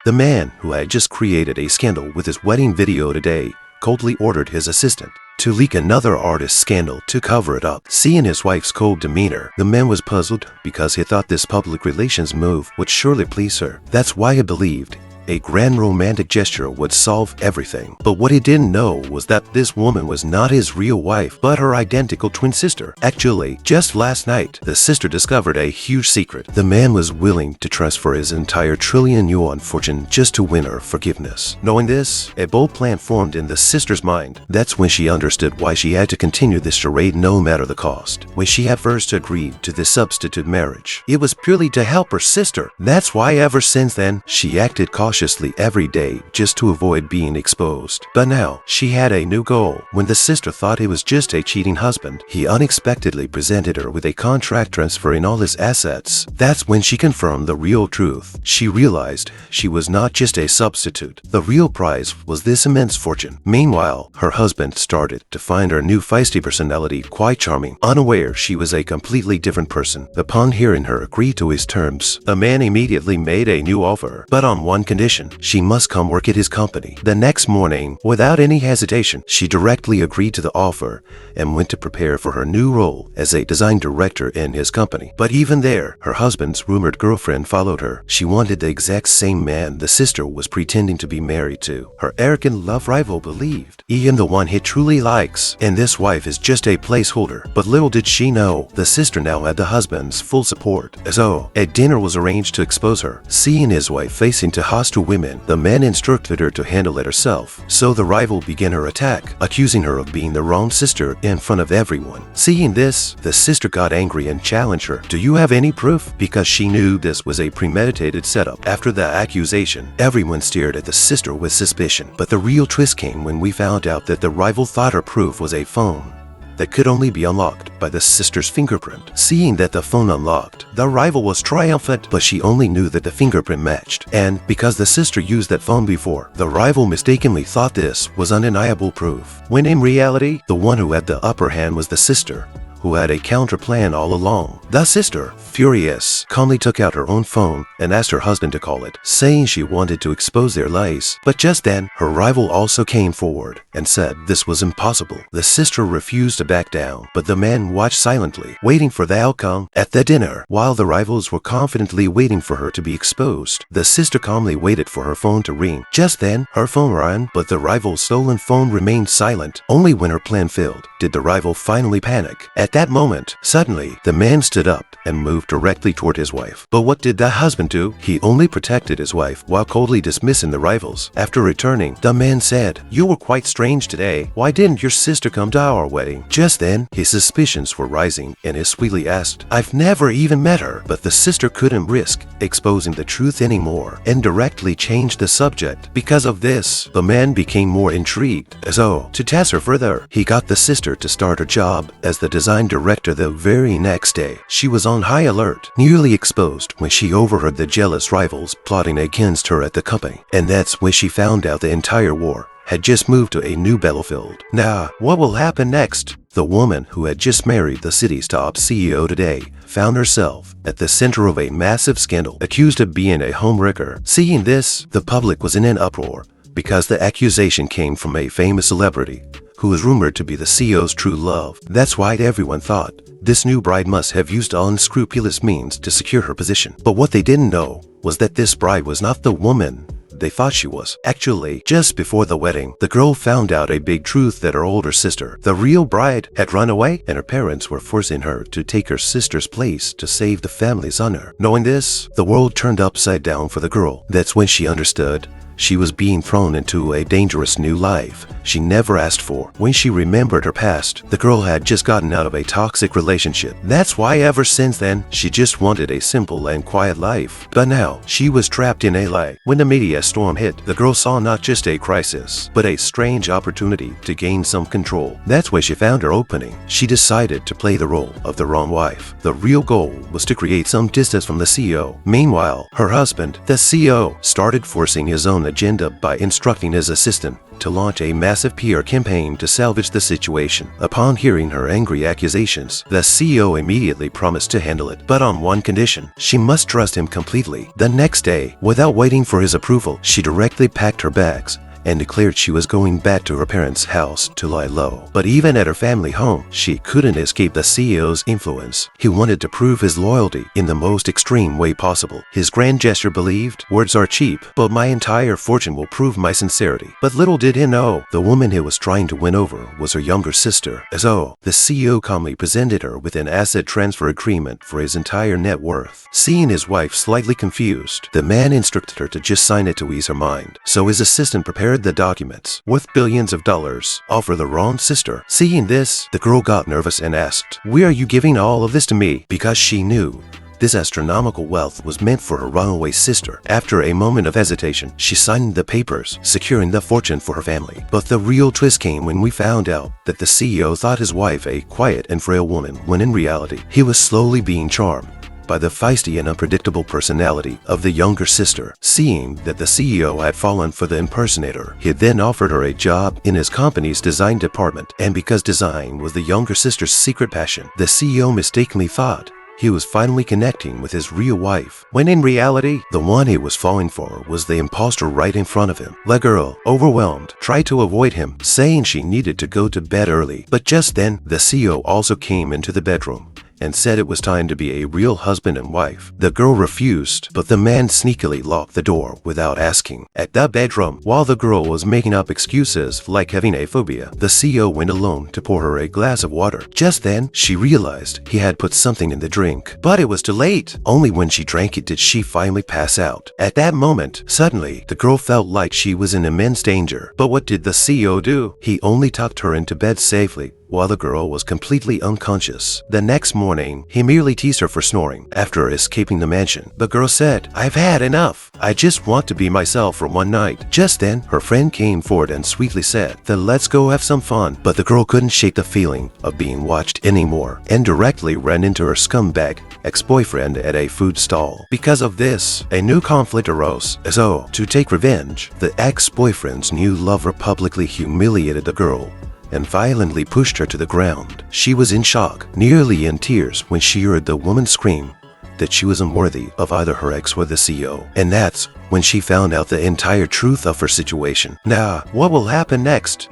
The man who had just created a scandal with his wedding video today coldly ordered his assistant to leak another artist's scandal to cover it up. Seeing his wife's cold demeanor, the man was puzzled because he thought this public relations move would surely please her. That's why he believed a grand romantic gesture would solve everything. But what he didn't know was that this woman was not his real wife, but her identical twin sister. Actually, just last night, the sister discovered a huge secret. The man was willing to transfer his entire trillion-yuan fortune just to win her forgiveness. Knowing this, a bold plan formed in the sister's mind. That's when she understood why she had to continue this charade no matter the cost. When she had first agreed to this substitute marriage, it was purely to help her sister. That's why ever since then, she acted cautiously every day just to avoid being exposed. But now, she had a new goal. When the sister thought he was just a cheating husband, he unexpectedly presented her with a contract transferring all his assets. That's when she confirmed the real truth. She realized she was not just a substitute. The real prize was this immense fortune. Meanwhile, her husband started to find her new feisty personality quite charming, unaware she was a completely different person. Upon hearing her agree to his terms, the man immediately made a new offer, but on one condition: she must come work at his company. The next morning, without any hesitation, she directly agreed to the offer and went to prepare for her new role as a design director in his company. But even there, her husband's rumored girlfriend followed her. She wanted the exact same man the sister was pretending to be married to. Her arrogant love rival believed he am the one he truly likes, and this wife is just a placeholder. But little did she know, the sister now had the husband's full support. So, a dinner was arranged to expose her. Seeing his wife facing to hostile women, the man instructed her to handle it herself. So the rival began her attack, accusing her of being the wrong sister in front of everyone. Seeing this, the sister got angry and challenged her. Do you have any proof? Because she knew this was a premeditated setup. After the accusation, everyone stared at the sister with suspicion. But the real twist came when we found out that the rival thought her proof was a phone that could only be unlocked by the sister's fingerprint. Seeing that the phone unlocked, the rival was triumphant, but she only knew that the fingerprint matched. And because the sister used that phone before, the rival mistakenly thought this was undeniable proof, when in reality, the one who had the upper hand was the sister, who had a counter plan all along. The sister, furious, calmly took out her own phone and asked her husband to call it, saying she wanted to expose their lies. But just then, her rival also came forward and said this was impossible. The sister refused to back down, but the man watched silently, waiting for the outcome. At the dinner, while the rivals were confidently waiting for her to be exposed, the sister calmly waited for her phone to ring. Just then, her phone rang, but the rival's stolen phone remained silent. Only when her plan failed did the rival finally panic. At that moment, suddenly, the man stood up and moved directly toward his wife. But what did the husband do? He only protected his wife while coldly dismissing the rivals. After returning, the man said, "You were quite strange today. Why didn't your sister come to our wedding?" Just then, his suspicions were rising and he sweetly asked, "I've never even met her." But the sister couldn't risk exposing the truth anymore and directly changed the subject. Because of this, the man became more intrigued. So, to test her further, he got the sister to start her job as the design director the very next day. She was on high alert, nearly exposed when she overheard the jealous rivals plotting against her at the company. And that's when she found out the entire war had just moved to a new battlefield. Now, what will happen next? The woman who had just married the city's top CEO today found herself at the center of a massive scandal, accused of being a homewrecker. Seeing this, the public was in an uproar because the accusation came from a famous celebrity who was rumored to be the CEO's true love. That's why everyone thought this new bride must have used unscrupulous means to secure her position. But what they didn't know was that this bride was not the woman they thought she was. Actually, just before the wedding, the girl found out a big truth that her older sister, the real bride, had run away, and her parents were forcing her to take her sister's place to save the family's honor. Knowing this, the world turned upside down for the girl. That's when she understood she was being thrown into a dangerous new life she never asked for. When she remembered her past, the girl had just gotten out of a toxic relationship. That's why ever since then, she just wanted a simple and quiet life. But now, she was trapped in a lie. When the media storm hit, the girl saw not just a crisis, but a strange opportunity to gain some control. That's where she found her opening. She decided to play the role of the wrong wife. The real goal was to create some distance from the CEO. Meanwhile, her husband, the CEO, started forcing his own agenda by instructing his assistant to launch a massive PR campaign to salvage the situation. Upon hearing her angry accusations, the CEO immediately promised to handle it, but on one condition: she must trust him completely. The next day, without waiting for his approval, she directly packed her bags and declared she was going back to her parents' house to lie low. But even at her family home, she couldn't escape the CEO's influence. He wanted to prove his loyalty in the most extreme way possible. His grand gesture believed, "Words are cheap, but my entire fortune will prove my sincerity." But little did he know, the woman he was trying to win over was her younger sister. So, the CEO calmly presented her with an asset transfer agreement for his entire net worth. Seeing his wife slightly confused, the man instructed her to just sign it to ease her mind. So his assistant prepared the documents, worth billions of dollars, all for the wrong sister. Seeing this, the girl got nervous and asked, "Why are you giving all of this to me?" Because she knew this astronomical wealth was meant for her runaway sister. After a moment of hesitation, she signed the papers, securing the fortune for her family. But the real twist came when we found out that the CEO thought his wife a quiet and frail woman, when in reality, he was slowly being charmed by the feisty and unpredictable personality of the younger sister. Seeing that the CEO had fallen for the impersonator, he then offered her a job in his company's design department. And because design was the younger sister's secret passion, the CEO mistakenly thought he was finally connecting with his real wife, when in reality, the one he was falling for was the imposter right in front of him. The girl, overwhelmed, tried to avoid him, saying she needed to go to bed early. But just then, the CEO also came into the bedroom and said it was time to be a real husband and wife. The girl refused, but the man sneakily locked the door without asking. At the bedroom, while the girl was making up excuses like having a phobia, the CEO went alone to pour her a glass of water. Just then, she realized he had put something in the drink, but it was too late. Only when she drank it did she finally pass out. At that moment, suddenly, the girl felt like she was in immense danger. But what did the CEO do? He only tucked her into bed safely, while the girl was completely unconscious. The next morning, he merely teased her for snoring. After escaping the mansion, the girl said, "I've had enough. I just want to be myself for one night." Just then, her friend came forward and sweetly said, "Then let's go have some fun." But the girl couldn't shake the feeling of being watched anymore and directly ran into her scumbag ex-boyfriend at a food stall. Because of this, a new conflict arose. So, to take revenge, the ex-boyfriend's new lover publicly humiliated the girl and violently pushed her to the ground. She was in shock, nearly in tears, when she heard the woman scream that she was unworthy of either her ex or the CEO. And that's when she found out the entire truth of her situation. Now, what will happen next?